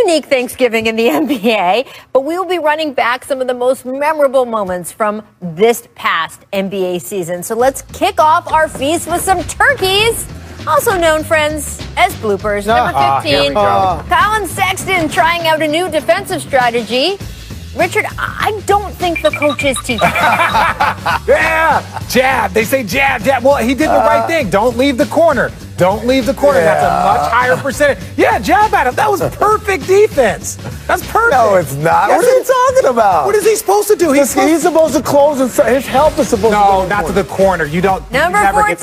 unique Thanksgiving in the NBA, but we will be running back some of the most memorable moments from this past NBA season. So let's kick off our feast with some turkeys, also known, friends, as bloopers. Number 15, Colin Sexton trying out a new defensive strategy. Richard, I don't think the coaches teach him. Yeah, jab. They say jab, jab. Well, he did the right thing. Don't leave the corner. Don't leave the corner. Yeah. That's a much higher percentage. Yeah, jab at him. That was perfect defense. That's perfect. No, it's not. Yes, what are you talking about? What is he supposed to do? He's supposed to close and his help is supposed to go No, not to the corner. You don't. Number 14,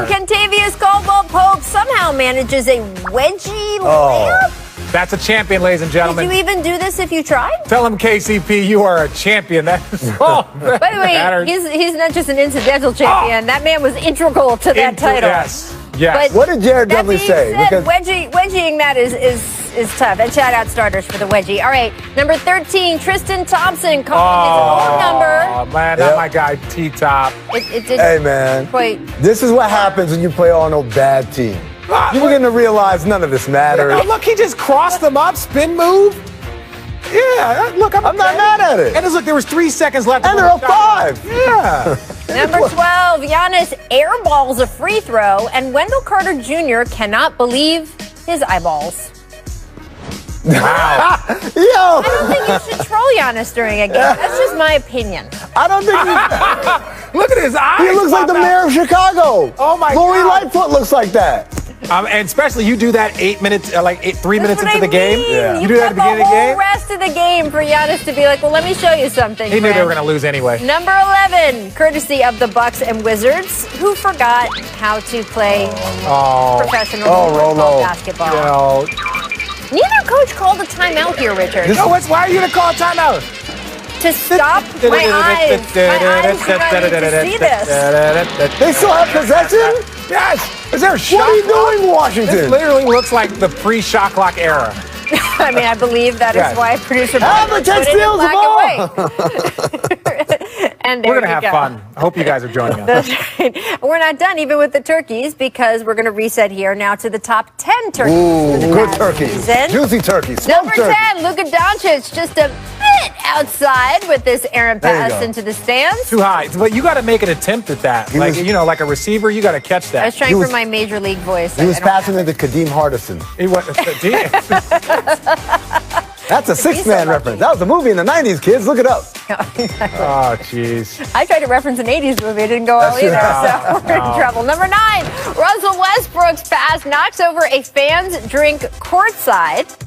Kentavious Caldwell-Pope somehow manages a wedgie layup. That's a champion, ladies and gentlemen. Did you even do this if you tried? Tell him, KCP, you are a champion. That is all. By the way, he's not just an incidental champion. That man was integral to that title. Yes. Yes. What did Jared Dudley say? Because wedging that is tough. And shout out starters for the wedgie. All right, number 13, Tristan Thompson calling his own number. Oh, man, not my guy, T-Top. Hey, man. Quite. This is what happens when you play on a bad team. You're beginning to realize none of this matters. Oh, look, he just crossed them up, spin move. Yeah, look, I'm not mad at it. And look, there was 3 seconds left. And they're up 5. Yeah. Number 12, Giannis airballs a free throw, and Wendell Carter Jr. cannot believe his eyeballs. Wow. Yo. I don't think you should troll Giannis during a game. That's just my opinion. I don't think Look at his eyes. He looks like the mayor of Chicago. Oh, my Lori God. Lightfoot looks like that. And especially you do that 8 minutes, 3 minutes into the game. Yeah. You do that at the beginning of the game. The rest of the game for Giannis to be like, well, let me show you something. He knew they were going to lose anyway. Number 11, courtesy of the Bucks and Wizards, who forgot how to play professional basketball. Neither coach called a timeout here, Richard. Why are you going to call a timeout? To stop my eyes. My eyes to see this. They still have possession? Yes. Is there a shot What are you doing, Washington? This literally looks like the pre-shot clock era. I mean, I believe that is why producer Albert put it in black and white. And we're going to have fun. I hope you guys are joining us. That's right. We're not done even with the turkeys because we're going to reset here now to the top 10 turkeys. Ooh, good turkeys. Juicy turkeys. Number 10, Luka Doncic, just a bit outside with this errant pass into the stands. Too high. But you got to make an attempt at that. Like a receiver, you got to catch that. I was trying for my major league voice. He was passing it to Kadeem Hardison. He was. That's a Six-Man reference. That was a movie in the 90s, kids. Look it up. Oh, jeez. I tried to reference an 80s movie. It didn't go well either, so we're in trouble. Number 9, Russell Westbrook's pass knocks over a fan's drink courtside.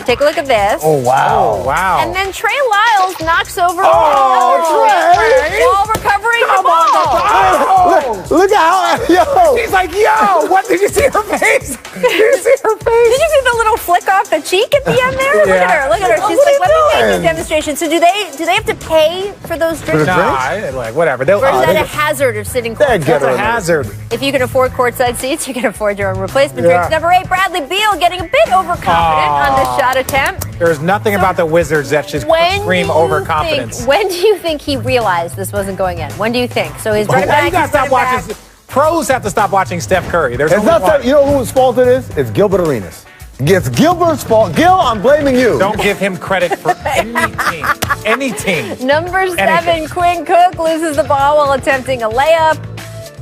Take a look at this. Oh, wow. Oh, wow. And then Trey Lyles knocks over Trey! while recovering the ball. Look at how, yo. She's like, yo, what? Did you see her face? Did you see her face? Did you see the little flick off the cheek at the end there? Look at her. Look at her. She's like, let me make this demonstration. So do they have to pay for those drinks? Nah, whatever. Or is that a hazard of sitting courtside? That's a hazard. If you can afford courtside seats, you can afford your own replacement drinks. Number 8, Bradley Beal getting a bit overconfident on the shot attempt. There's nothing about the Wizards that should scream overconfidence. When do you think he realized this wasn't going in? When do you think? So he's running back. You gotta stop watching. Pros have to stop watching Steph Curry. There's it's not that, you know whose fault it is? It's Gilbert Arenas. It's Gilbert's fault. Gil, I'm blaming you. Don't give him credit for any team. Any team. Number 7, Quinn Cook loses the ball while attempting a layup.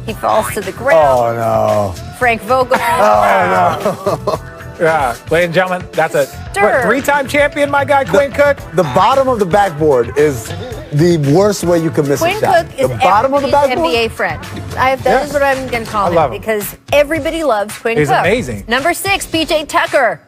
He falls to the ground. Oh, no. Frank Vogel. Oh, no. Yeah, ladies and gentlemen, that's a 3-time champion, my guy, Quinn Cook. The bottom of the backboard is the worst way you can miss a shot. Quinn Cook is the bottom of the backboard? NBA friend. That is what I'm going to call him because everybody loves Quinn Cook. He's amazing. Number 6, PJ Tucker.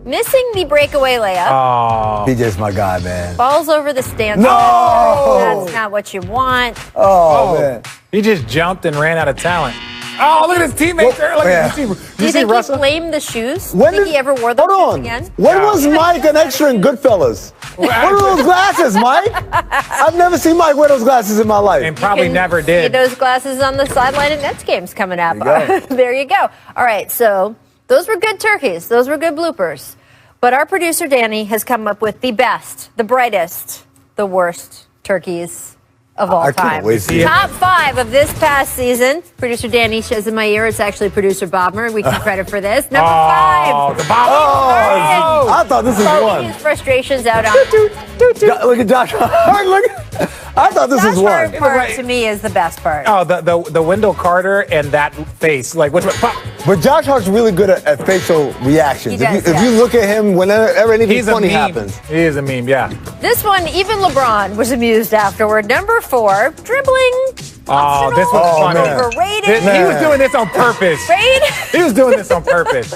Missing the breakaway layup. Oh. PJ's my guy, man. Falls over the stand. No! That's not what you want. Oh, man. He just jumped and ran out of talent. Oh, look at his teammates there. Look at Do you think he blamed the shoes? Do you think he ever wore those shoes again? When was Mike an extra in Goodfellas? What are those glasses, Mike? I've never seen Mike wear those glasses in my life. And probably never did. See those glasses on the sideline at Nets games coming up. There you go. There you go. All right, so those were good turkeys. Those were good bloopers. But our producer, Danny, has come up with the best, the brightest, the worst turkeys of all I time. can't wait to see it. Top 5 of this past season. Producer Danny says in my ear, it's actually producer Bobmer. We can credit for this. Number 5. The Bob. Oh, I thought this was Taking his one. frustrations out on. Look at Josh Hart. Look at, I thought this was Josh one. Hart part to me is the best part. Oh, the Wendell Carter and that face. Like, which one? Pop. But Josh Hart's really good at facial reactions. He does, if you look at him whenever anything He's a funny meme. happens. He is a meme, yeah. This one, even LeBron was amused afterward. Number 4, dribbling. Oh, this was Oh, funny. man. Overrated. He was doing this on purpose. Right? He was doing this on purpose.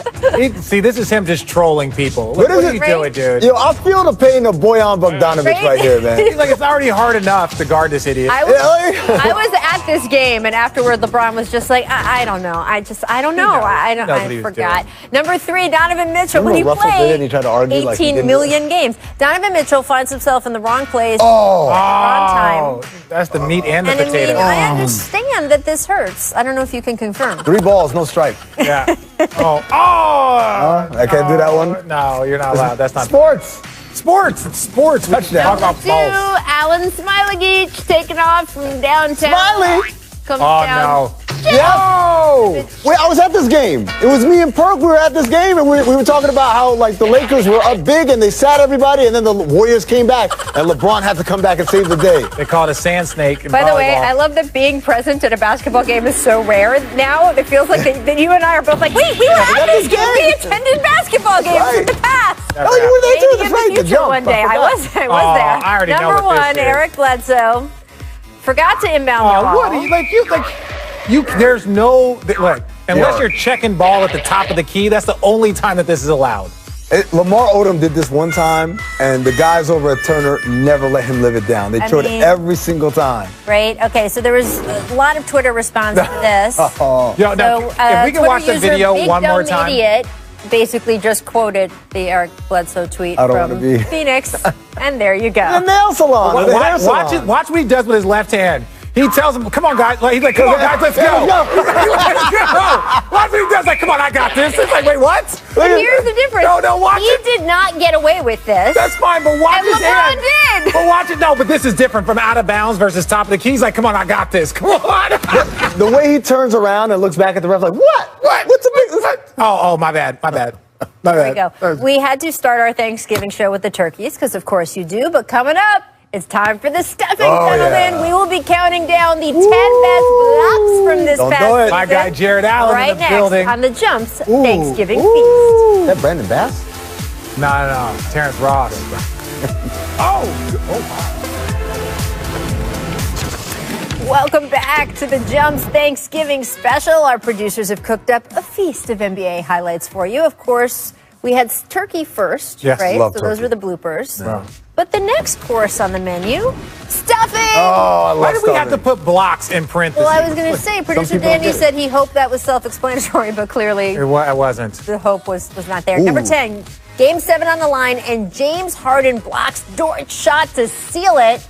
See, this is him just trolling people. Look, What is what are it? you Right? doing, dude? Yo, I feel the pain of Bojan Bogdanovic right here, man. He's like, it's already hard enough to guard this idiot. I Yeah. was at this game, and afterward, LeBron was just like, I don't know. I don't know. He knows what I he was forgot. Number 3, Donovan Mitchell. When he Remember Russell did it and he tried to argue like he 18 didn't million games. Donovan Mitchell finds himself in the wrong place, Oh, wrong time. That's the meat and the And I mean, potato. I understand that this hurts. I don't know if you can confirm. 3 balls, no strike. Yeah. Oh. I can't do that one. No, you're not allowed. That's not Sports. sports. It's sports. We Touchdown. talk about Number 2, balls. Alan Smiley taking off from downtown. Smiley. Comes Oh down. no. Yeah. Wait, I was at this game. It was me and Perk. We were at this game, and we were talking about how like the Lakers were up big and they sat everybody, and then the Warriors came back, and LeBron had to come back and save the day. They call it a sand snake. In By the way, volleyball. I love that being present at a basketball game is so rare now. It feels like that you and I are both like, wait, we were at this game. We attended basketball games in the past. Oh, you were there too. Maybe That's in right. the The future jump. one day. I was there. I already know Number what this 1, is. Eric Bledsoe forgot to inbound the Oh, ball. what? You there's no look. Unless Yeah. you're checking ball at the top of the key, that's the only time that this is allowed. Lamar Odom did this one time, and the guys over at Turner never let him live it down. They I showed mean- it every single time. Right? Okay, so there was a lot of Twitter response to this. Oh. Yo, now, So, if we can Twitter watch the user video Big one more Dumb time. Idiot basically just quoted the Eric Bledsoe tweet I don't from wanna be- Phoenix, and there you go. The nail salon. Wa- the wa- hair watch salon. it. Watch what he does with his left hand. He tells him, "Come on, guys." Like, he's like, "Come on, guys, let's go." Let's go. Let's go. Watch what he does. Like, "Come on, I got this." It's like, wait, what? And here's the difference. No, watch he it. did not get away with this. That's fine, but watch And his LeBron hand. did. But watch it. No, but this is different from out of bounds versus top of the key. He's like, "Come on, I got this." Come on. The way he turns around and looks back at the ref like, what? What's the big... Oh, my bad. My bad. My There bad. we go. We had to start our Thanksgiving show with the turkeys, because of course you do. But coming up, it's time for the stuffing, gentlemen. yeah. We will be counting down the 10 best blocks from this Don't past do it. season. My guy Jared Allen right in the next building. on the Jumps Ooh. Thanksgiving Ooh. feast. Is that Brandon Bass? No. Terrence Ross. Oh. Welcome back to the Jumps Thanksgiving special. Our producers have cooked up a feast of NBA highlights for you. Of course, we had turkey first, Yes, right? love So those turkey. were the bloopers. Yeah. But the next course on the menu, stuffing. Oh, I love Why did we have to stuffing. put blocks in parentheses? Well, I was going to say, producer people don't Danny get it. said he hoped that was self-explanatory, but clearly It wasn't. the hope was not there. Number 10, Game 7 on the line, and James Harden blocks Dort's shot to seal it.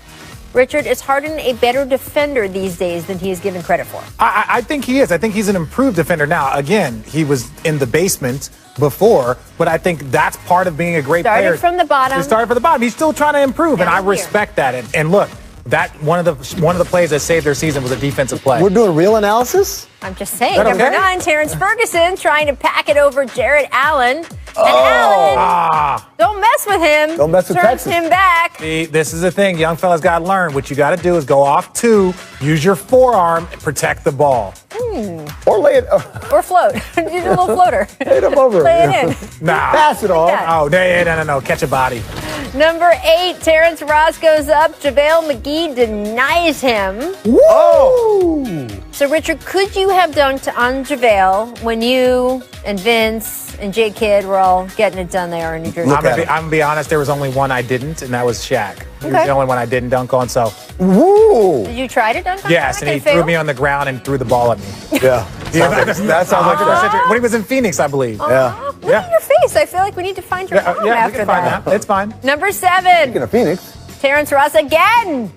Richard, is Harden a better defender these days than he is given credit for? I think he is. I think he's an improved defender now. Again, he was in the basement before, but I think that's part of being a great Started player. from the bottom. He started from the bottom. He's still trying to improve, and I Down here. respect that. And look, that one of the plays that saved their season was a defensive play. We're doing real analysis? I'm just saying. that Number okay? 9, Terrence Ferguson trying to pack it over Jared Allen. And Allen, don't mess with him. Don't mess with Turns Texas. him back. See, this is the thing. Young fellas got to learn. What you got to do is go off 2, use your forearm, and protect the ball. Or lay it... Or float. Do a little floater. Hit him over. Lay it in. Nah. Pass it off. that. Oh, no. Catch a body. Number 8, Terrence Ross goes up. JaVale McGee denies him. Whoa! So, Richard, could you have dunked on JaVale when you and Vince and J Kidd were all getting it done there in New Jersey? I'm at going to be honest. There was only one I didn't, and that was Shaq. He was Okay. the only one I didn't dunk on, so... Woo! Did you try to dunk on Yes, him? and he threw me on the ground and threw the ball at me. Yeah. That sounds like that. When he was in Phoenix, I believe. Yeah. Look Yeah. at your face. I feel like we need to find your Yeah, mom we after can find that. It's fine. Number 7, Speaking of Phoenix, Terrence Ross again.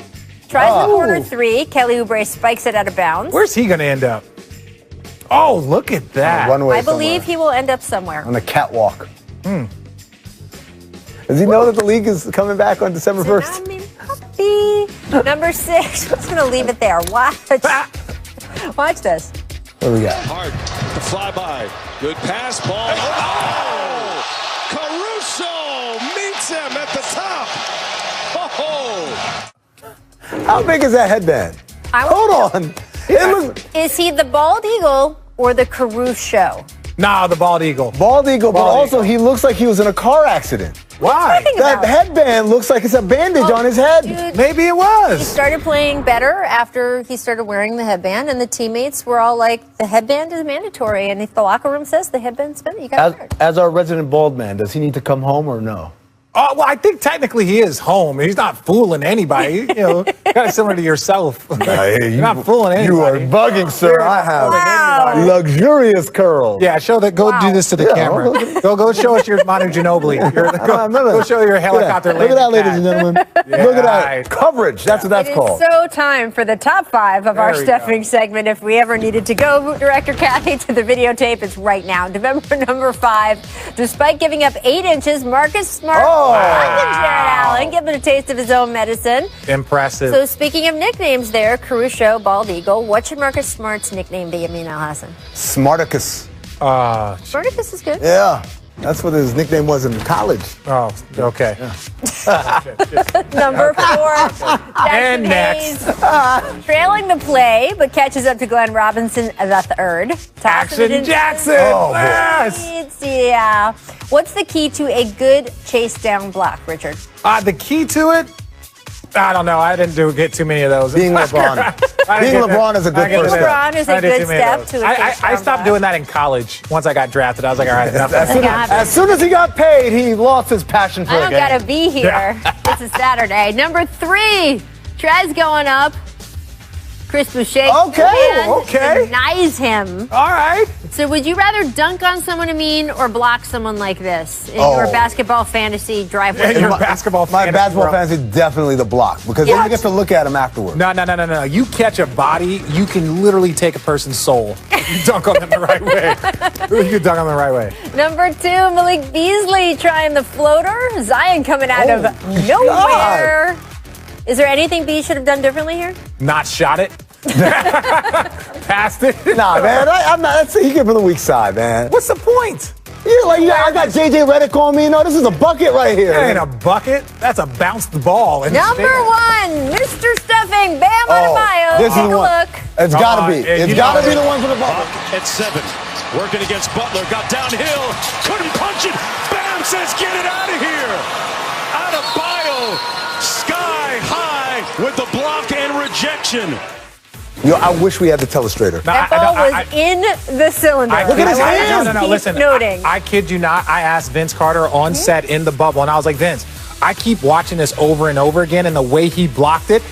Tries the Oh. corner 3. Kelly Oubre spikes it out of bounds. Where's he going to end up? Oh, look at that. runway I believe somewhere. he will end up somewhere. on the catwalk. Does he know that the league is coming back on December 1st? I mean, puppy. Number 6. I'm just going to leave it there. Watch this. What do we got? Hard to fly by. Good pass, ball. Oh! Caruso meets him at the top. Oh! How big is that headband? Hold on. Is he the bald eagle or the Caruso? No, the bald eagle. Bald eagle, but Bald also eagle. he looks like he was in a car accident. Why? That headband looks like it's a bandage on his head. Dude, Maybe it was. he started playing better after he started wearing the headband, and the teammates were all like, the headband is mandatory. And if the locker room says the headband's mandatory, you got to wear it. As our resident bald man, does he need to come home or no? Oh, well, I think technically he is home. He's not fooling anybody. Kind of similar to yourself. You're not fooling anybody. You are bugging, sir. I have Wow. luxurious curls. Yeah, show that. Go do this to the camera. Go show us your Manu Ginobili. Go show your helicopter. Look at that, ladies and gentlemen. Look at that right. coverage. That's what that's It called. is so time for the top 5 of our There we stuffing segment. If we ever needed to go, Director Kathy, to the videotape, it's right now. November number 5. Despite giving up 8 inches, Marcus Smart and Jared Allen giving a taste of his own medicine. Impressive. So speaking of nicknames there, Caruso, Bald Eagle, what should Marcus Smart's nickname be, Amin Al-Hassan? Smarticus. Smarticus is good. Yeah. That's what his nickname was in college. Oh, okay. Number 4, Jackson And next. Hayes, trailing the play, but catches up to Glenn Robinson III. Action Jackson. Oh, boy. Yes. Yeah. What's the key to a good chase down block, Richard? The key to it, I don't know. I didn't get too many of those. Being LeBron. Being LeBron is a good first step. LeBron is a good step to a chase I down stopped block. doing that in college. Once I got drafted, I was like, all right, enough. As soon as he got paid, he lost his passion for I the don't game. gotta be here. It's a Saturday. Number 3, Trez going up. Chris Boucher Okay. denies him. All right. So would you rather dunk on someone, Amin, or block someone like this in your basketball fantasy driveway? In your basketball My fantasy basketball world. fantasy, definitely the block. Because then you get to look at him afterwards. No. You catch a body, you can literally take a person's soul. You dunk on them the right way. You can dunk on them the right way. Number 2, Malik Beasley trying the floater. Zion coming out of nowhere. Is there anything B should have done differently here? Not shot it. Passed it. Nah, man, I'm not. He came from the weak side, man. What's the point? I got JJ Redick on me. No, this is a bucket right here. That ain't a bucket. That's a bounced ball. Number 1, Mr. Stuffing, Bam Adebayo. This is Take a the one. look. It's gotta be. you It's know gotta it. be the one for the bucket. At 7. Working against Butler. Got downhill. Couldn't punch it. Bam says, get it out of here. Adebayo, sky high with the block and rejection. I wish we had the telestrator. That ball was in the cylinder. Look at his hands. No, listen. Noting. I kid you not. I asked Vince Carter on set in the bubble, and I was like, Vince, I keep watching this over and over again, and the way he blocked it,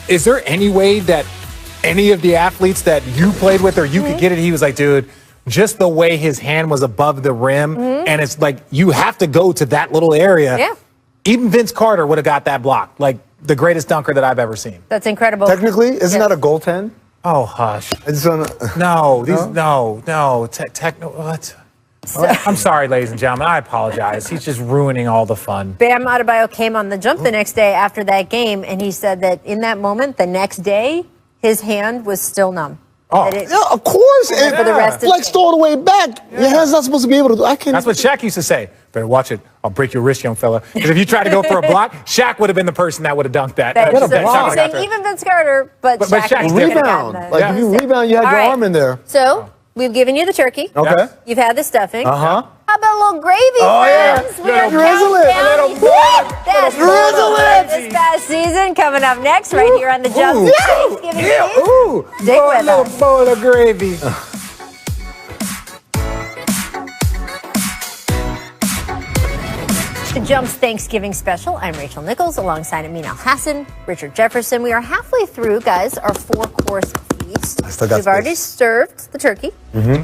is there any way that any of the athletes that you played with or you could get it? He was like, dude, just the way his hand was above the rim, and it's like you have to go to that little area. Yeah. Even Vince Carter would have got that block. Like the greatest dunker that I've ever seen. That's incredible. Technically, isn't that a goaltend? Oh, hush. I just wanna... No, what? I'm sorry, ladies and gentlemen. I apologize. He's just ruining all the fun. Bam Adebayo came on the jump the next day after that game, and he said that in that moment, the next day, his hand was still numb. Oh. That it- Yeah, of course. And For the rest of flexed all the way back. Your hand's not supposed to be able to do. I can't. That's what Shaq used to say. Better watch it. I'll break your wrist, young fella. Because if you tried to go for a block, Shaq would have been the person that would have dunked that. that, What a so block. I'm saying even Vince Carter, but But Shaq Shaq's could've different. gotten Rebound. that. Like if you rebound, you had All your right. arm in there. So we've given you the turkey. Okay. You've had the stuffing. Uh-huh. How about a little gravy, Oh, yeah. friends? We are Little drizzle it. counting down Little the best drizzle moments it. this past season. Coming up next, right here on the Jump. Ooh. Thanksgiving Eve. Ooh. Stick with little us. bowl of gravy. The Jump's Thanksgiving special. I'm Rachel Nichols alongside Amin Al-Hassan, Richard Jefferson. We are halfway through, guys, our 4-course feast. I still got We've already space. served the turkey,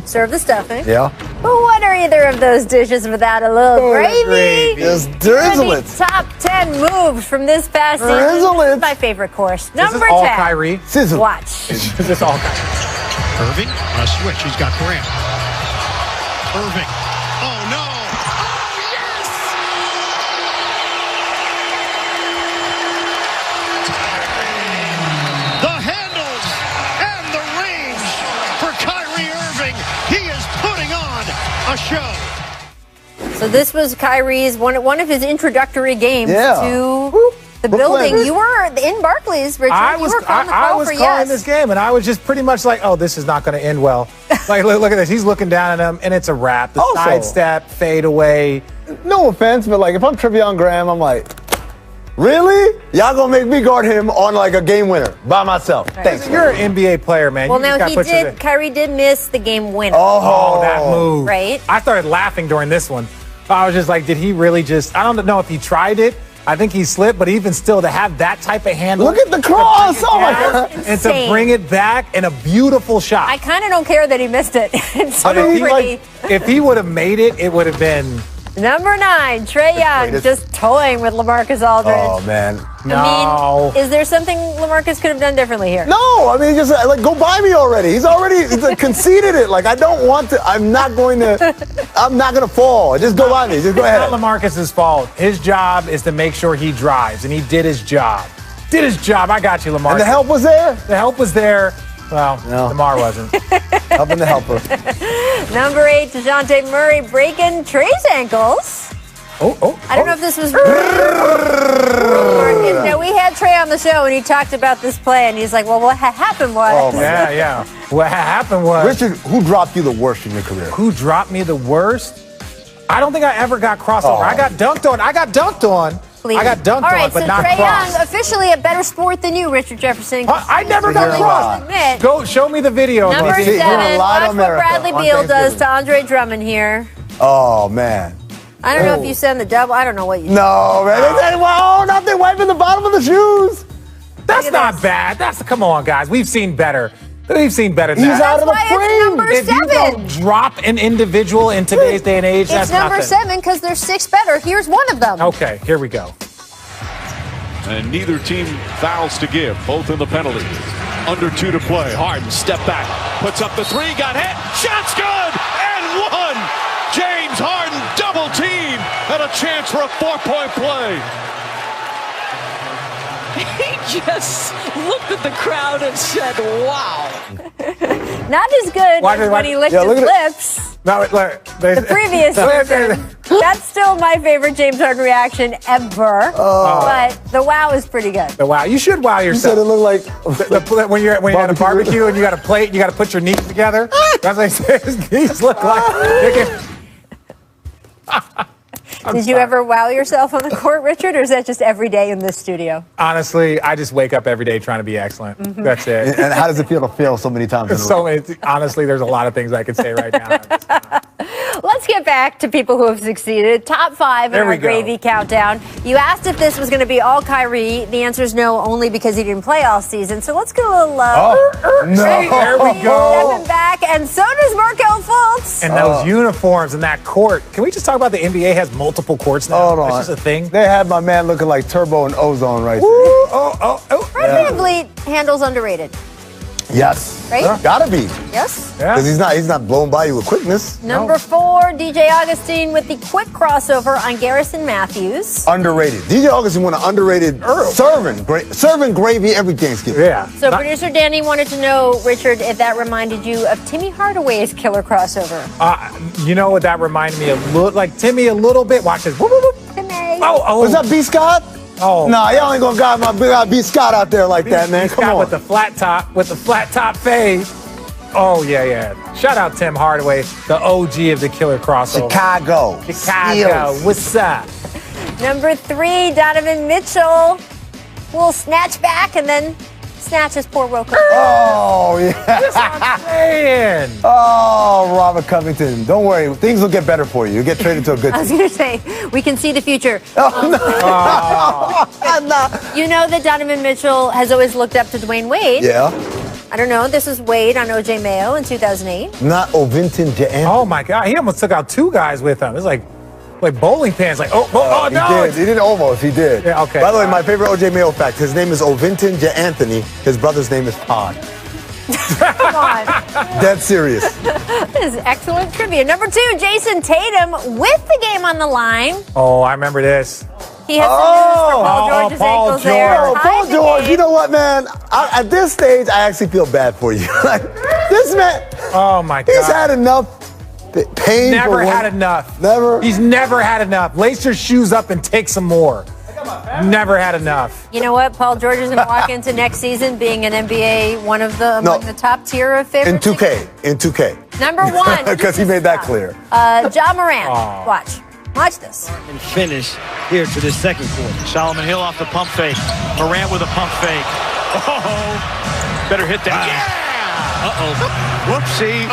served the stuffing. Yeah. But what are either of those dishes without a little gravy? Just drizzle Maybe it. Top 10 moves from this past season. Drizzle This is it. my favorite course. This Number is all 10. Kyrie. Sizzle. Watch. Is this all Kyrie? Irving on a switch. He's got Grant. Irving. Oh, no. Oh, yes! a show. So this was Kyrie's one of his introductory games to the Brooklyn. building. You were in Barclays, Richard. I You was were calling the call for calling yes. this game, and I was just pretty much like, oh, this is not going to end well. Like, look at this. He's looking down at him, and it's a wrap. The Also- sidestep, fade away. No offense, but like if I'm Trevion Graham, I'm like, really? Y'all gonna make me guard him on like a game winner by myself? Thanks. You're an NBA player, man. Well, You just now gotta put your- Kyrie did miss the game winner. Oh, that move. Right. I started laughing during this one. I was just like, did he really just, I don't know if he tried it. I think he slipped, but even still, to have that type of handle. Look at the cross! Oh my God! And Insane. to bring it back in a beautiful shot. I kind of don't care that he missed it. It's so But if he, pretty. if he would have made it, it would have been. Number 9, Trae Young, greatest. just toying with LaMarcus Aldridge. Oh man. No. I mean, is there something LaMarcus could have done differently here? No, I mean just like go buy me already. He's like, conceded it. Like I don't want to. I'm not going to fall. Just go buy me. Just go It's ahead. not LaMarcus's fault. His job is to make sure he drives, and he did his job. I got you, LaMarcus. And the help was there. The help was there. Well, No. DeMar wasn't. Helping the helper. Number 8, DeJounte Murray breaking Trae's ankles. I don't know if this was Marcus. Now, we had Trae on the show, and he talked about this play, and he's like, well, what happened was... Oh, man. Yeah. What happened was... Richard, who dropped you the worst in your career? Who dropped me the worst? I don't think I ever got crossover. Oh. I got dunked on. Please. I got dunked All right, on, but so not Trae crossed. Young, officially a better sport than you, Richard Jefferson. I never got You're crossed. lying. Go show me the video. Number Of it. You're gonna 7, lie to watch what America Bradley on Beal does Thanksgiving. to Andre Drummond here. Oh man. I don't know if you send the double. I don't know what you No, man. Nothing wiping the bottom of the shoes. That's Look at not this. bad. Come on, guys. We've seen better. We've seen better than He's that. out of the That's why it's frame. number If you 7. don't drop an individual in today's day and age, It's that's number nothing. 7 because there's 6 better. Here's one of them. Okay, here we go. And neither team fouls to give, both in the penalty. Under 2 to play. Harden, step back, puts up the 3, got hit, shot's good, and 1. James Harden double team, and a chance for a 4-point play. He just looked at the crowd and said, wow. Not as good Why as did- when he licked Yeah, his look at lips. No, look, The previous version. That's still my favorite James Harden reaction ever. But the wow is pretty good. Wow, you should wow You said yourself. it looked like When you're at a Barbecue. barbecue and you got a plate, you got to put your knees together. That's what I say. His knees look like. Did you ever wow yourself on the court, Richard, or is that just every day in this studio? Honestly, I just wake up every day trying to be excellent. Mm-hmm. That's it. And how does it feel to fail so many times? In a row? So many, honestly, there's a lot of things I could say right now. Let's get back to people who have succeeded. Top 5 in There our we go. gravy countdown. You asked if this was going to be all Kyrie. The answer is no, only because he didn't play all season. So let's get a little low. No. There we go. Stepping back, and so does Markelle Fultz. And those uniforms and that court. Can we just talk about the NBA has multiple courts now? Hold on. That's just a thing. They had my man looking like Turbo and Ozone right there. Oh. Fred VanVleet handles underrated. Yes. Right? Gotta be. Yes? Yeah. Because he's not blowing by you with quickness. Number 4, DJ Augustine with the quick crossover on Garrison Matthews. Underrated. DJ Augustine won an underrated serving gravy every Thanksgiving. Yeah. So producer Danny wanted to know, Richard, if that reminded you of Timmy Hardaway's killer crossover. You know what that reminded me of? Like Timmy a little bit. Watch this. Whoop, whoop, whoop. Timmy. Oh. Was that B. Scott? Oh. Nah, y'all ain't gonna got my big B. Scott out there like that, man. He's Come got on. with the flat top fade. Oh yeah. Shout out Tim Hardaway, the OG of the killer crossover. Chicago. Chicago. What's up? Number 3, Donovan Mitchell will snatch back and then snatch his poor Roker. Oh, yeah. Man. Oh, Robert Covington. Don't worry. Things will get better for you. You'll get traded to a good I was team. going to say, we can see the future. Nah. You know that Donovan Mitchell has always looked up to Dwayne Wade. Yeah. I don't know. This is Wade on OJ Mayo in 2008. Not Ovinton Jan. Oh my God. He almost took out 2 guys with him. It's like bowling pins. Like, oh He no. did. He did almost. He did. Yeah, okay. By the way, my favorite OJ Mayo fact, his name is Ovinton Anthony. His brother's name is Todd. Come on. Dead serious. This is excellent trivia. Number 2, Jason Tatum with the game on the line. Oh, I remember this. He has some news for Paul Oh, George's Paul ankles there. George. Oh, Tied Paul the George, game. you know what, man? At this stage, I actually feel bad for you. Like, this man, Oh my God. he's had enough Pain Never for had enough. Never. He's never had enough. Lace your shoes up and take some more. Never had enough. You know what? Paul George is going to walk into next season being an NBA among the top tier of favorites. In 2K. Number one. Because he made that clear. Ja Morant. Watch this. And finish here to this second quarter. Solomon Hill off the pump fake. Morant with a pump fake. Oh, better hit that. Yeah! Whoopsie.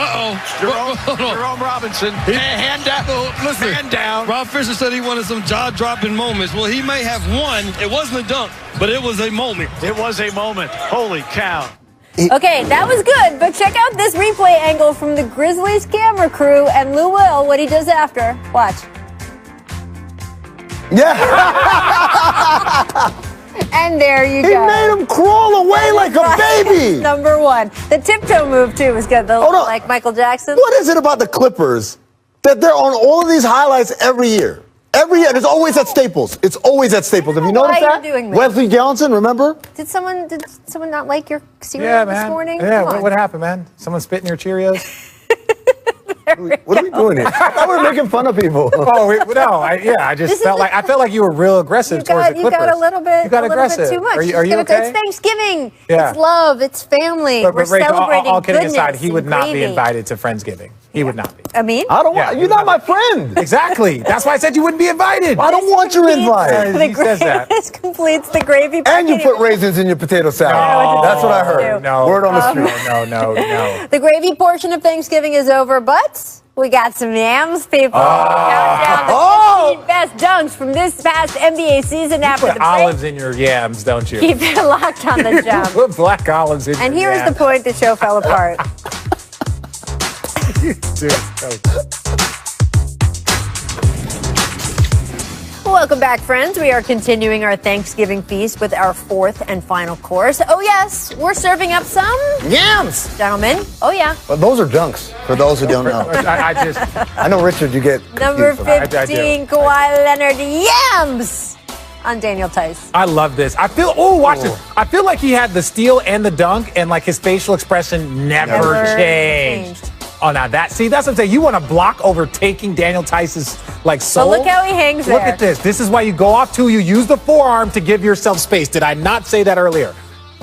Jerome Robinson. Hand down. Listen, hand down. Rob Fisher said he wanted some jaw-dropping moments. Well, he may have one. It wasn't a dunk, but it was a moment. It was a moment. Holy cow. Okay, that was good, but check out this replay angle from the Grizzlies camera crew and Lou Will, what he does after. Watch. Yeah. And there you He go. made him crawl away like a baby. Number one. The tiptoe move, too, was good. Like Michael Jackson. What is it about the Clippers that they're on all of these highlights every year? Every year. It's always at Staples. It's always at Staples. Have you noticed that? Doing that? Wesley Johnson, remember? Did someone not like your cereal this morning? Yeah, what happened, man? Someone spit in your Cheerios? What are we doing here? I thought we were making fun of people. I just felt like you were real aggressive towards the Clippers. You got a little bit too much. Are you okay? It's Thanksgiving. Yeah. It's love. It's family. But We're Rachel, celebrating all kidding goodness aside, he would and not be gravy. invited to Friendsgiving. He would not be. I mean? I don't want. You're not my friend. Exactly. That's why I said you wouldn't be invited. I don't want your invite. He says that. This completes the gravy. And you put raisins in your potato salad. No. That's what I heard. No. Word on the street. No. The gravy portion of Thanksgiving is over, but we got some yams, people. Count down the 15 best dunks from this past NBA season after Put the break. olives in your yams, don't you? Keep it locked on the jump. Put black olives in And your here's the point the show fell apart. Welcome back, friends. We are continuing our Thanksgiving feast with our fourth and final course. Oh, yes, we're serving up some Yams. gentlemen. Oh, yeah. But those are dunks, for those who don't know. I know, Richard, you get Number confused. 15, Kawhi Leonard Yams on Daniel Tice. I love this. Watch this. I feel like he had the steal and the dunk, and like his facial expression never changed. Oh, now that's what I'm saying. You want to block over taking Daniel Tice's soul. But look how he hangs there. Look at this. This is why you go off two. You use the forearm to give yourself space. Did I not say that earlier?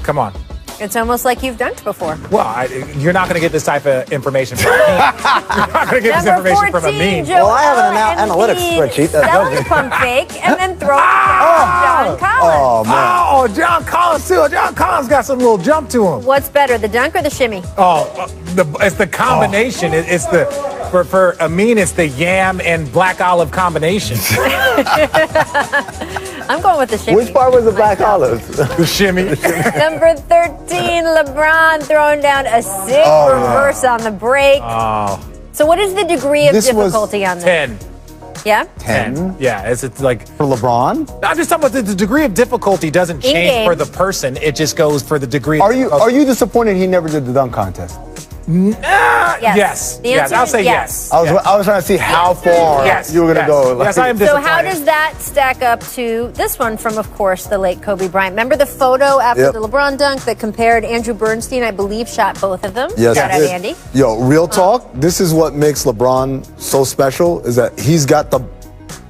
Come on. It's almost like you've dunked before. Well, you're not going to get this type of information from me. You're not going to get this information from a meme. Well, I have an analytics spreadsheet that Selling does the it. pump fake and then throw it to John Collins. Oh, man. Oh, John Collins, too. John Collins got some little jump to him. What's better, the dunk or the shimmy? It's the combination. It's the for Amin, it's the yam and black olive combination. I'm going with the shimmy. Which part was the black olives? The shimmy. Number 13, LeBron throwing down a sick reverse on the break. Oh. So what is the degree of This was difficulty on this? 10. Yeah? 10? Yeah, it's like... For LeBron? I'm just talking about the degree of difficulty doesn't change In-game. for the person. It just goes for the degree of Are you disappointed he never did the dunk contest? Yes. The answer I'll is say yes. I was trying to see how far you were going to go. Yes, I am So disappointed. how does that stack up to this one from, of course, the late Kobe Bryant? Remember the photo after the LeBron dunk that compared Andrew Bernstein, I believe, shot both of them? Yes, Shout it out did. Andy. Yo, real talk. This is what makes LeBron so special, is that he's got the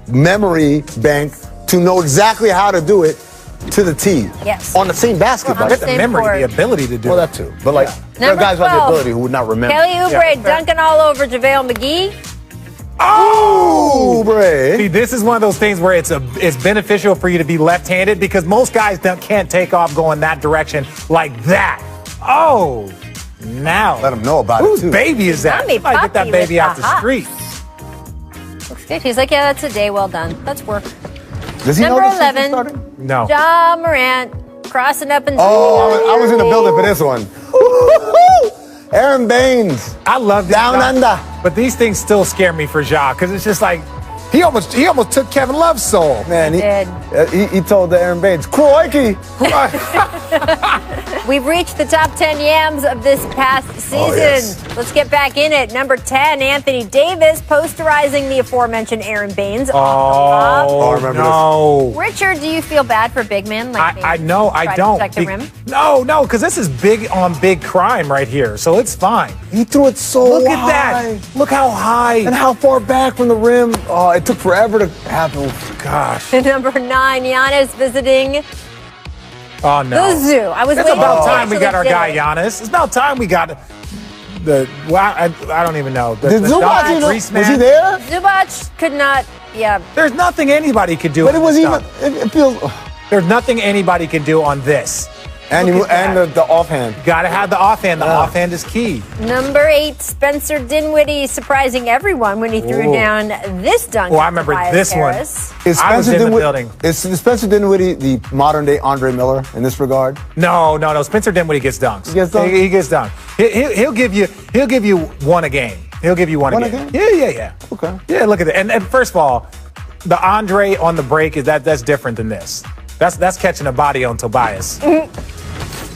memory bank to know exactly how to do it to the T. Yes. On the same basketball. On Get the same memory, court. the ability to do Well, it. that too. But there are Number guys who have the 12. ability who would not remember. Kelly Oubre Yeah. dunking all over JaVale McGee. Oh, See, Bray. this is one of those things where it's beneficial for you to be left-handed because most guys can't take off going that direction like that. Oh, now. Let him know about Whose it, too. baby is that? Mommy, Somebody get that Poppy baby with out the the street. Looks good. He's like, yeah, that's a day well done. That's work. Does he Number know this season 11. started? No. Ja Morant crossing up and Oh, I was in the building for this one. Aaron Baines. I love this Down guy. under. But these things still scare me for Ja because it's just like he almost took Kevin Love's soul. Man, Did. he told the Aaron Baines, Crikey. We've reached the top 10 yams of this past season. Oh, yes. Let's get back in it. Number 10, Anthony Davis posterizing the aforementioned Aaron Baines off the lob. I remember no. Richard, do you feel bad for big men like me? I know, I Try to don't. protect the rim? No, because this is big on big crime right here, so it's fine. He threw it so Look at high. that. Look how high. And how far back from the rim. Oh, it took forever to happen. Gosh. Number 9, Giannis visiting Oh, no. the zoo. I was It's waiting about to time we actually got our do guy it. Giannis. It's about time we got I don't even know. Did Zubac, Grease was he man. there? Zubac could not, There's nothing anybody could do. But it on was this even, stuff. it feels, There's nothing anybody can do on this. and Look at that. the offhand. Got to have the offhand. The offhand is key. Number 8, Spencer Dinwiddie surprising everyone when he threw Ooh. down this dunk. Oh, I to remember Tobias this one. Harris. I was in the building. Is Spencer Dinwiddie the modern day Andre Miller in this regard? No. Spencer Dinwiddie gets dunks. He gets dunked? He gets dunked. He'll give you one a game. He'll give you one a game. Yeah. Okay. Yeah, look at that. And first of all, the Andre on the break that's different than this. That's catching a body on Tobias.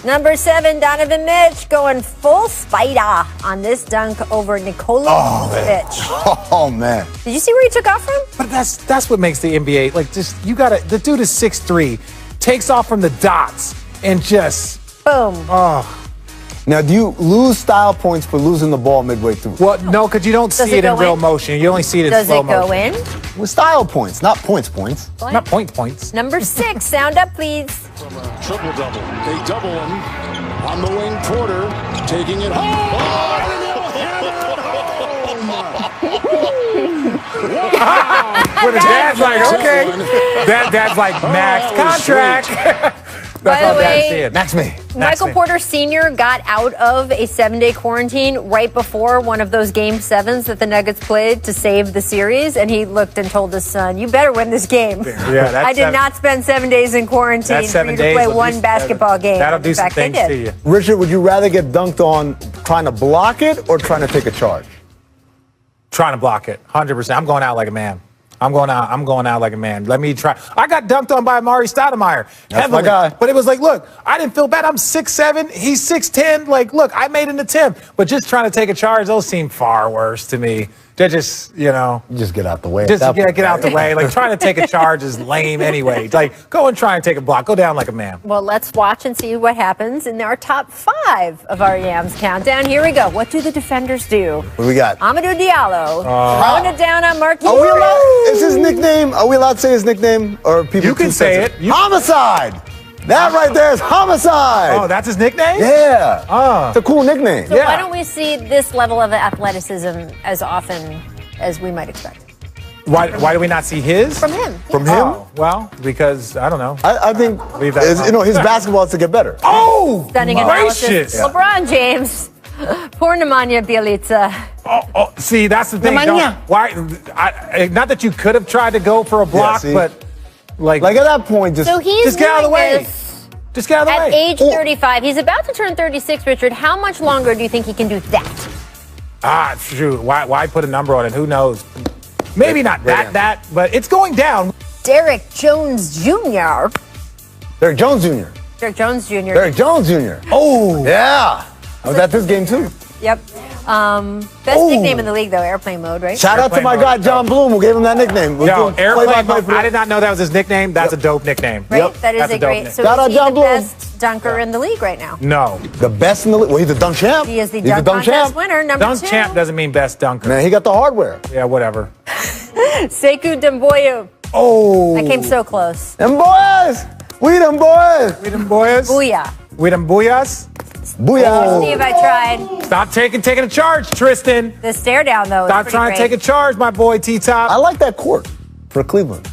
Number 7, Donovan Mitch going full spider on this dunk over Nikola Vucevic. Oh, man. Did you see where he took off from? But that's what makes the NBA like just the dude is 6'3", takes off from the dots and just Boom. Now, do you lose style points for losing the ball midway through? well no, because you don't Does see it it in go real in? motion. You only see it in Does slow it go motion. in? With style points, not points. Not points. Number 6, sound up, please. From a triple-double. They double him on the wing. Porter taking it home. When his dad's like, okay. Dad's like, max contract. That's By all the dad's way, seeing. Max me. Michael me. Porter Sr. got out of a 7-day quarantine right before one of those game 7s that the Nuggets played to save the series, and he looked and told his son, "You better win this game." Yeah, that's I did not spend 7 days in quarantine That's for 7 you to days. play will one do- basketball game. That'll And do in some fact, they things did. to you. Richard, would you rather get dunked on trying to block it or trying to take a charge? Trying to block it, 100%. I'm going out like a man. I'm going out like a man. Let me try. I got dunked on by Amari Stoudemire. That's heavily. my guy. But it was like, look, I didn't feel bad. I'm 6'7". He's 6'10". Like, look, I made an attempt. But just trying to take a charge, those seem far worse to me. They're just, Just get out the way. just at that get point. out the way. Like, trying to take a charge is lame anyway. Like, go and try and take a block. Go down like a man. Well, let's watch and see what happens in our top 5 of our Yams countdown. Here we go. What do the defenders do? What we got? Amadou Diallo throwing it down on Marquise. Are we allowed? Is his nickname? Are we allowed to say his nickname? Or people You can too say sensitive? it. You- Homicide. That right there is homicide. Oh, that's his nickname? Yeah. It's a cool nickname. So Yeah. why don't we see this level of athleticism as often as we might expect? Why do we not see his? From him. From him? Oh, well, because, I don't know. I think Leave that his alone. basketball has to get better. Oh, Stunning analysis. gracious. LeBron James. Poor Nemanja Bjelica. Oh, see, that's the thing. Nemanja. Not that you could have tried to go for a block, see? but like Like at that point, just So he's just get out of the doing way. this Just get out of the at way. age 35. He's about to turn 36, Richard. How much longer do you think he can do that? Shoot. Why put a number on it? Who knows? Maybe not that, but it's going down. Derek Jones Jr. Derek Jones Jr. Derek Jones Jr. Derek Jones Jr. Oh, Yeah. I was at this game too. Yep. Best nickname in the league, though, airplane mode, right? Shout out to Airplane my mode. guy John Bloom who gave him that nickname. We're yo, doing airplane play-by-play mode. for I the- did not know that was his nickname. That's a dope nickname. Right? Yep. That is That's a a dope great. name. So Shout is out he John the Bloom. best dunker in the league right now? No, The best in the league. Well, he's the dunk champ. He is the He's dunk contest champ. winner, number dunk 2. champ doesn't mean best dunker. Man, he got the hardware. Yeah, whatever. Sekou Demboyou. Oh, I came so close. Them boys. We them boys. we them boys. Booyah. We them booyahs. Booyah. Steve, I tried. Stop taking a charge, Tristan. The stare down, though. Stop trying to take a charge, my boy T-Top. I like that court for Cleveland.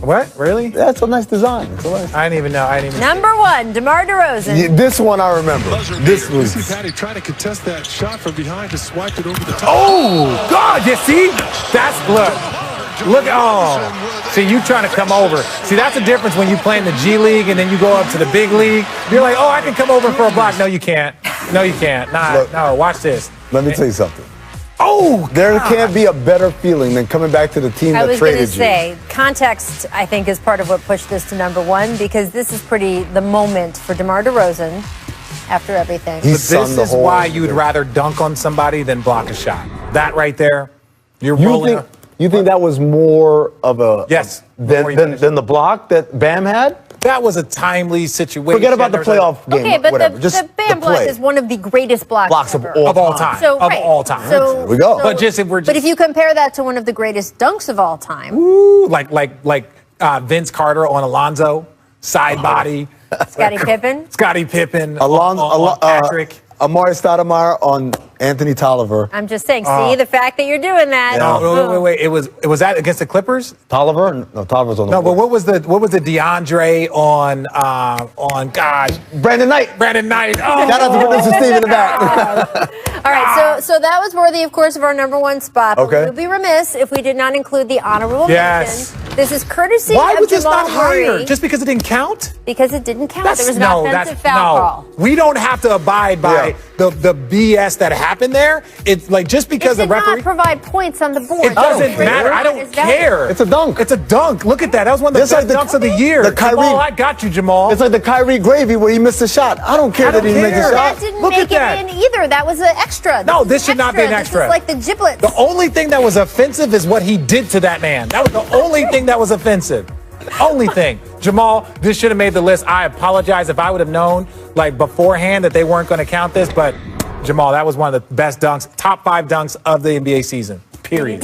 What? Really? That's a nice design. It's a nice. I didn't even know. Number 1, DeMar DeRozan. Yeah, this one I remember. This You see was. Patty trying to contest that shot from behind to swipe it over the top. Oh, God, you see? That's, look, see, you trying to come over. See, that's the difference when you play in the G League and then you go up to the big league. You're like, oh, I can come over for a block. No, you can't. No, you can't. Look. No, watch this. Let me tell you something. Oh, There can't be a better feeling than coming back to the team I that was going to traded you. say, context, I think, is part of what pushed this to number 1 because this is the moment for DeMar DeRozan after everything. He's This is why you'd rather dunk on somebody than block a shot. That right there, you're rolling. You think that was more of a than the block that Bam had? That was a timely situation. Forget about the playoff game. Okay, but whatever. the Bam block is one of the greatest blocks of ever. all time. So, of all time. So, there we go. But if you compare that to one of the greatest dunks of all time, ooh, like Vince Carter on Alonzo, side body. Scottie Pippen. Scottie Pippen. Alonzo, Patrick. Amari Stoudemire on Anthony Tolliver. I'm just saying, see the fact that you're doing that. No, wait. It was that against the Clippers? Tolliver? No, Tolliver's on the board. But what was the DeAndre on Brandon Knight. Brandon Knight. Shout out to producer Steve in the back. All right, so that was worthy, of course, of our number one spot. But Okay. we would be remiss if we did not include the honorable Yes. mention. This is courtesy Why of was this Jamal not higher? Murray. Just because it didn't count? Because it didn't count. There was an offensive foul call. We don't have to abide by the BS that happened there. It's like just because It the did referee. not provide points on the board. It doesn't matter. I don't care. It's a dunk. It's a dunk. Look at that. That was one of the best dunks of the year. The Kyrie, Jamal, I got you, Jamal. It's like the Kyrie gravy where he missed a shot. I don't care that he missed a shot. That didn't Look make at that. it in either. That was an extra. No, this should not be an extra. This is like the giblets. The only thing that was offensive is what he did to that man. That was the only thing that was offensive. Only thing. Jamal, this should have made the list. I apologize if I would have known like beforehand that they weren't going to count this, but Jamal, that was one of the best dunks, top 5 dunks of the NBA season. Period.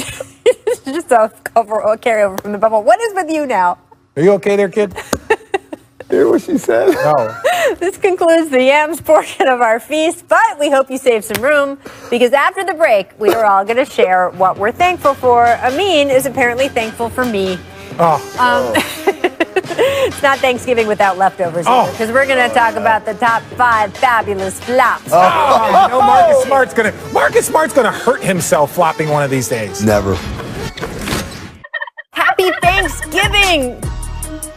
Just a carryover from the bubble. What is with you now? Are you okay there, kid? Hear what she said? No. This concludes the yams portion of our feast, but we hope you save some room because after the break, we are all going to share what we're thankful for. Amin is apparently thankful for me. It's not Thanksgiving without leftovers because we're going to talk about the top 5 fabulous flops. Marcus Smart's gonna hurt himself flopping one of these days. Never. Happy Thanksgiving!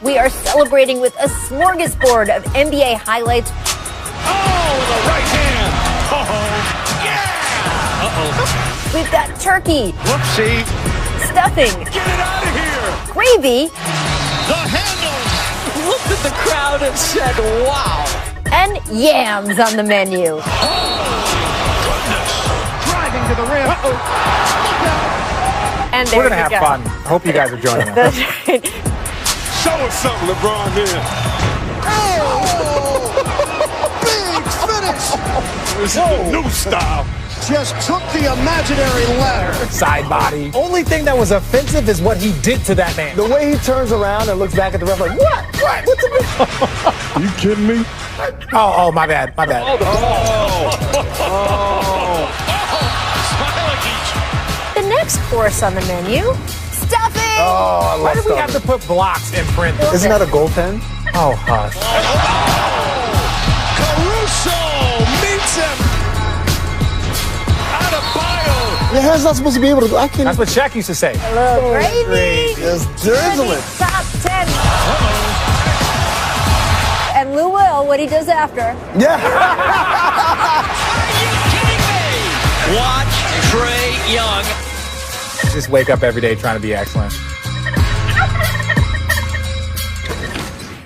We are celebrating with a smorgasbord of NBA highlights. Oh, with the right hand. Yeah. We've got turkey, Whoopsie. stuffing, Get it out of here. gravy, The handle. Looked at the crowd and said, wow. and yams on the menu. Driving to the rim. And there We're gonna you have go. fun. Hope you guys are joining us. That's right. Show us something, LeBron, man. Big finish. This is the new style. Just took the imaginary ladder. Side body. Only thing that was offensive is what he did to that man. The way he turns around and looks back at the ref like, what? What's the big? You kidding me? Oh, my bad. The next course on the menu, stuffing. Oh, I Why love do we have to put blocks in print? Isn't that a goaltend? Oh, hush. Caruso meets him. Out of bio. Your hand's not supposed to be able to. I can't. That's what Shaq used to say. A little gravy. Just drizzling. Top 10. And Lou Will, what he does after. Yeah. Watch Trae Young. Just wake up every day trying to be excellent.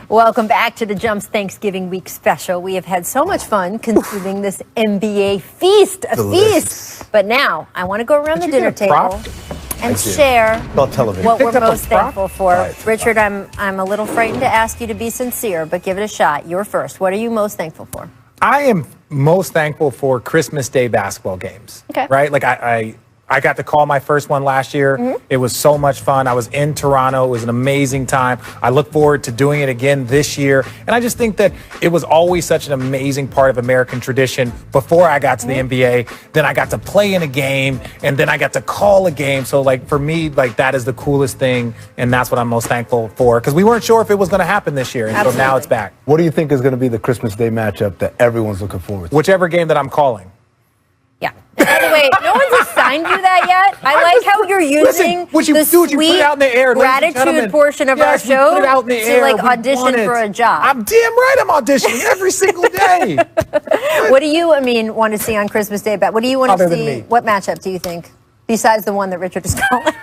Welcome back to the Jumps Thanksgiving Week special. We have had so much fun consuming this NBA feast, feast. But now I want to go around the dinner table and share About television. what we're Picked up a most prop? thankful for. Right. Richard, I'm a little frightened to ask you to be sincere, but give it a shot. You're first. What are you most thankful for? I am most thankful for Christmas Day basketball games. Okay. Right? Like I got to call my first one last year. It was so much fun. I was in Toronto. It was an amazing time. I look forward to doing it again this year. And I just think that it was always such an amazing part of American tradition before I got to the NBA. Then I got to play in a game and then I got to call a game. So like for me, like that is the coolest thing. And that's what I'm most thankful for because we weren't sure if it was going to happen this year. And so now it's back. What do you think is going to be the Christmas Day matchup that everyone's looking forward to? Whichever game that I'm calling. Yeah. And by the way, no one's assigned you that yet. I like how you're using what you the do is you put it out in the air, ladies and gratitude gentlemen. portion of Yes, our we show put it out in the to air. like We audition want it. for a job. I'm damn right I'm auditioning every single day. What do you, want to see on Christmas Day? What do you want Other to than see? me. What matchup do you think? Besides the one that Richard is calling.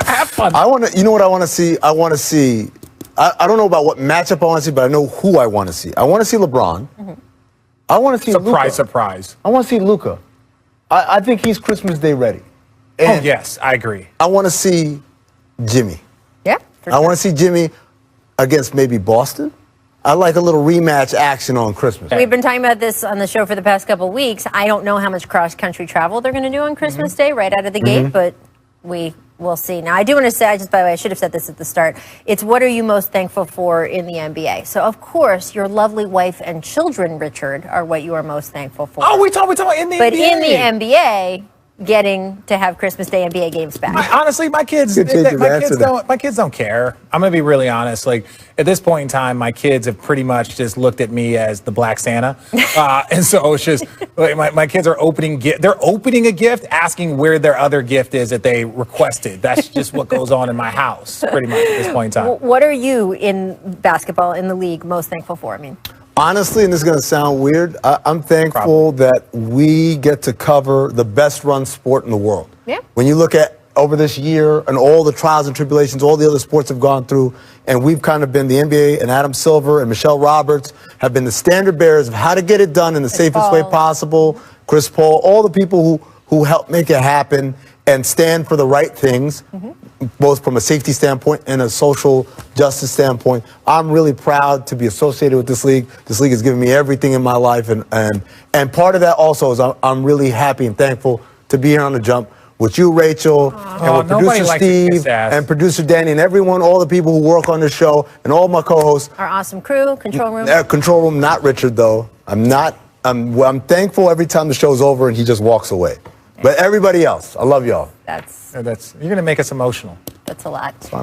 Have fun. I want to. You know what I want to see? I want to see. I don't know about what matchup I want to see, but I know who I want to see. I want to see LeBron. I want to see Luka. Surprise. I want to see Luka. I think he's Christmas Day ready. And yes, I agree. I want to see Jimmy. Yeah. I want to see Jimmy against maybe Boston. I like a little rematch action on Christmas. We've been talking about this on the show for the past couple of weeks. I don't know how much cross-country travel they're going to do on Christmas Day right out of the gate, but we'll see. Now, I do want to say, by the way, I should have said this at the start. It's what are you most thankful for in the NBA? So, of course, your lovely wife and children, Richard, are what you are most thankful for. Oh, we talking in the NBA. But in the NBA, getting to have Christmas Day NBA games back. Honestly, my kids don't care. I'm gonna be really honest. Like at this point in time, my kids have pretty much just looked at me as the Black Santa, and so it's just like my kids are they're opening a gift, asking where their other gift is that they requested. That's just what goes on in my house, pretty much at this point in time. What are you in basketball in the league most thankful for? I mean. Honestly, and this is going to sound weird, I'm thankful that we get to cover the best run sport in the world. Yeah. When you look at over this year and all the trials and tribulations all the other sports have gone through, and we've kind of been the NBA, and Adam Silver and Michelle Roberts have been the standard bearers of how to get it done in the safest way possible. Chris Paul, all the people who help make it happen and stand for the right things, both from a safety standpoint and a social justice standpoint. I'm really proud to be associated with this league. This league has given me everything in my life, and part of that also is I'm really happy and thankful to be here on the Jump with you, Rachel, and with producer Steve, and producer Danny, and everyone, all the people who work on the show, and all my co-hosts. Our awesome crew, control room. Control room, not Richard, though. I'm thankful every time the show's over and he just walks away. But everybody else, I love y'all. You're going to make us emotional. That's a lot. So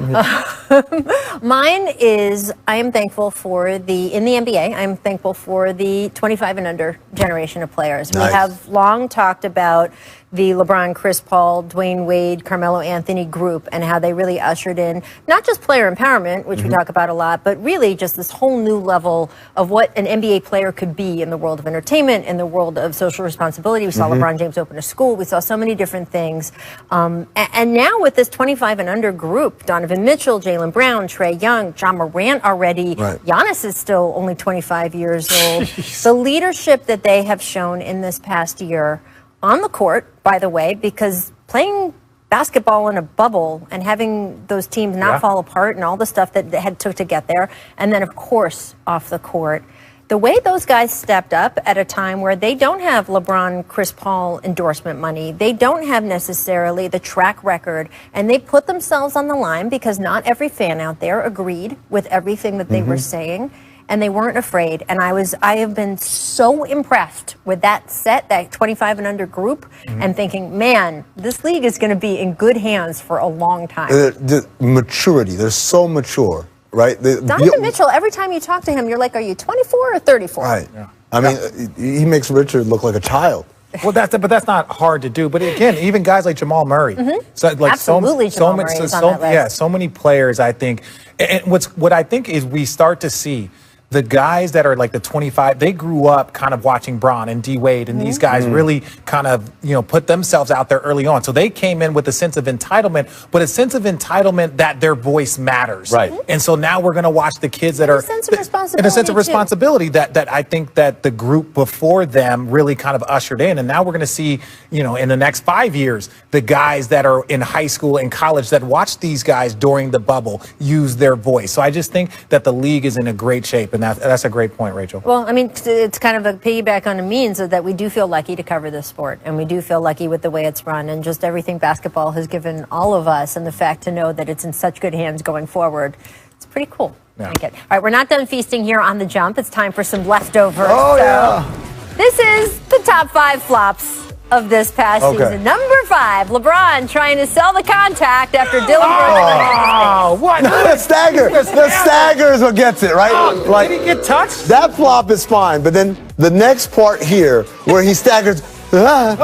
Mine is, I am thankful for in the NBA, I'm thankful for the 25 and under generation of players. Nice. We have long talked about the LeBron, Chris Paul, Dwayne Wade, Carmelo Anthony group and how they really ushered in not just player empowerment, which we talk about a lot, but really just this whole new level of what an NBA player could be in the world of entertainment, in the world of social responsibility. We saw LeBron James open a school. We saw so many different things. And now with this 25 and under group, Donovan Mitchell, Jaylen Brown, Trae Young, John Morant already. Right. Giannis is still only 25 years old. The leadership that they have shown in this past year on the court, by the way, because playing basketball in a bubble and having those teams not fall apart and all the stuff that they had to get there, and then, of course, off the court, the way those guys stepped up at a time where they don't have LeBron, Chris Paul endorsement money, they don't have necessarily the track record, and they put themselves on the line because not every fan out there agreed with everything that they were saying, and they weren't afraid. And I have been so impressed with that 25 and under group, and thinking, man, this league is going to be in good hands for a long time. The maturity, they're so mature. Right? Donovan Mitchell, every time you talk to him, you're like, are you 24 or 34? Right. Yeah. I mean, he makes Richard look like a child. Well, that's not hard to do. But again, even guys like Jamal Murray. So, like, Absolutely, Jamal Murray is on that list. Yeah, so many players, I think. And what I think is we start to see the guys that are like the 25, they grew up kind of watching Bron and D Wade, and these guys really kind of, put themselves out there early on. So they came in with a sense of entitlement, but a sense of entitlement that their voice matters. Right. And so now we're going to watch the kids that are a sense of responsibility, and a sense of responsibility that I think that the group before them really kind of ushered in. And now we're going to see, in the next 5 years, the guys that are in high school and college that watch these guys during the bubble use their voice. So I just think that the league is in a great shape. And that's a great point, Rachel. Well, I mean, it's kind of a piggyback on the means of that we do feel lucky to cover this sport, and we do feel lucky with the way it's run and just everything basketball has given all of us, and the fact to know that it's in such good hands going forward. It's pretty cool. Yeah. All right, we're not done feasting here on the Jump. It's time for some leftovers. Oh, yeah. This is the top 5 flops of this past season. Number 5, LeBron trying to sell the contact after Dylan Brooks. What? The stagger. The stagger is what gets it, right? Did he get touched? That flop is fine, but then the next part here where he staggers. No,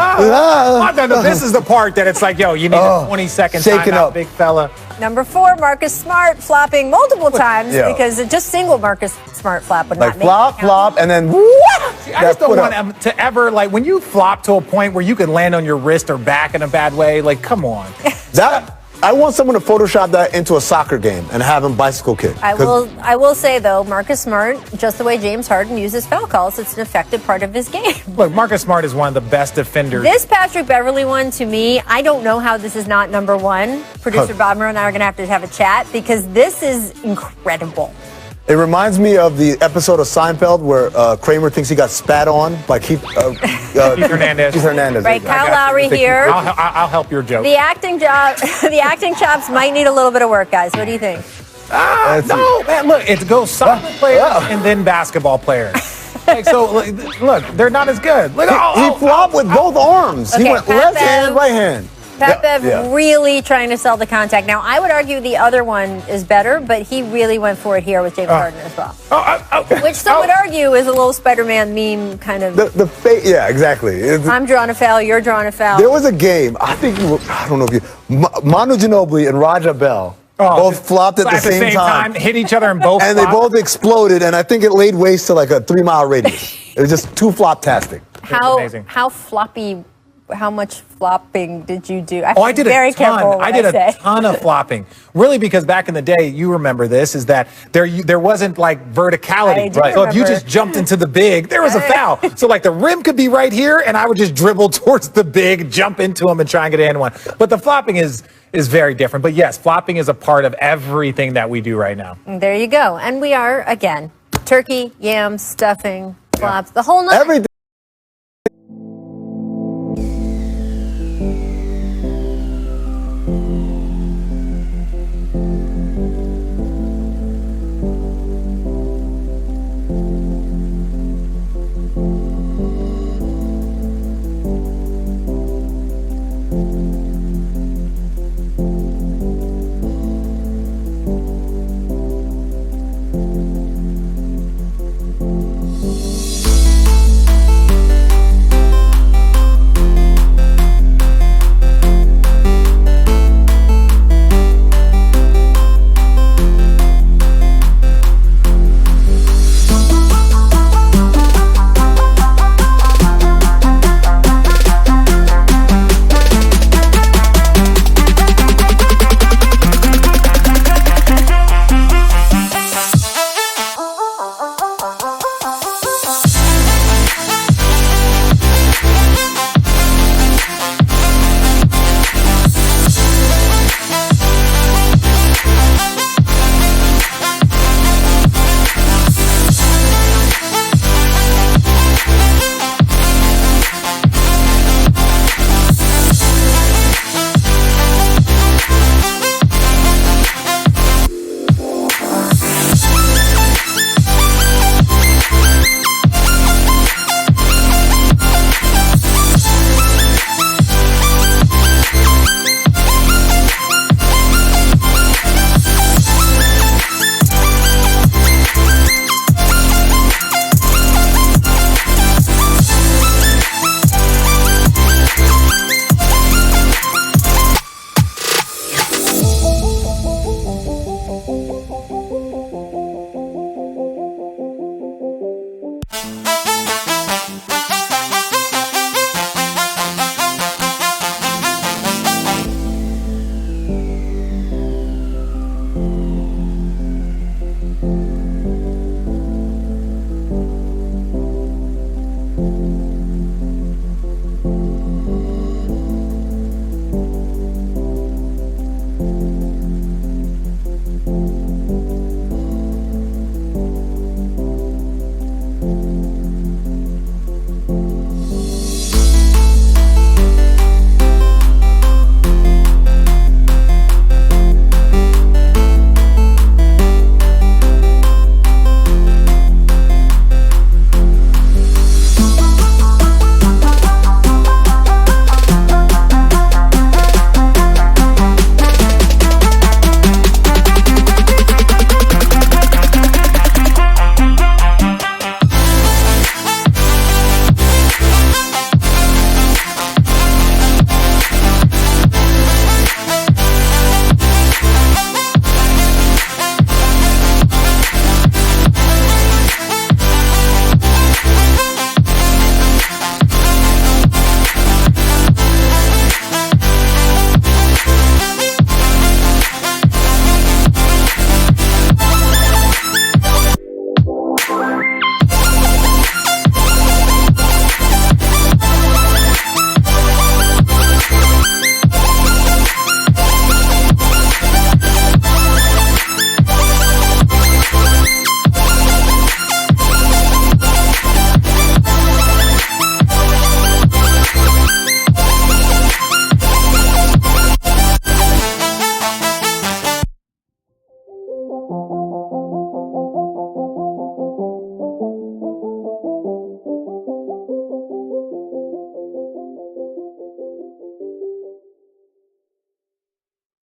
this is the part that it's like, you need a 20-second shaking timeout, up. big fella. Number 4, Marcus Smart flopping multiple times because it just single Marcus Smart flop would not make flop, and then I just don't want him to ever, when you flop to a point where you can land on your wrist or back in a bad way, come on. I want someone to Photoshop that into a soccer game and have him bicycle kick. I will say, though, Marcus Smart, just the way James Harden uses foul calls, it's an effective part of his game. Look, Marcus Smart is one of the best defenders. This Patrick Beverly one, to me, I don't know how this is not number one. Producer Bob Murrow and I are going to have a chat because this is incredible. It reminds me of the episode of Seinfeld where Kramer thinks he got spat on by Keith Hernandez. Right, Kyle Lowry here. I'll help your joke. The acting chops might need a little bit of work, guys. What do you think? No, man, look, it goes soccer players and then basketball players. So, look, they're not as good. Look, he flopped with both arms. Okay, he went left hand, right hand. Pat Bev really trying to sell the contact. Now, I would argue the other one is better, but he really went for it here with James Harden as well. Which some would argue is a little Spider-Man meme kind of. Yeah, exactly. I'm drawing a foul, you're drawing a foul. There was a game, I don't know if you, Manu Ginobili and Raja Bell both flopped at the same time. Hit each other and both And they both exploded, and I think it laid waste to like a 3-mile radius. It was just too flop-tastic. How floppy... How much flopping did you do? I did very a ton. Careful I did a ton of flopping. Really, because back in the day, you remember this, is that there wasn't like verticality. Right. So if you just jumped into the big, there was a foul. So like the rim could be right here, and I would just dribble towards the big, jump into him, and try and get in one. But the flopping is very different. But yes, flopping is a part of everything that we do right now. There you go. And we are, again, turkey, yams, stuffing, flops, the whole nut. Everything.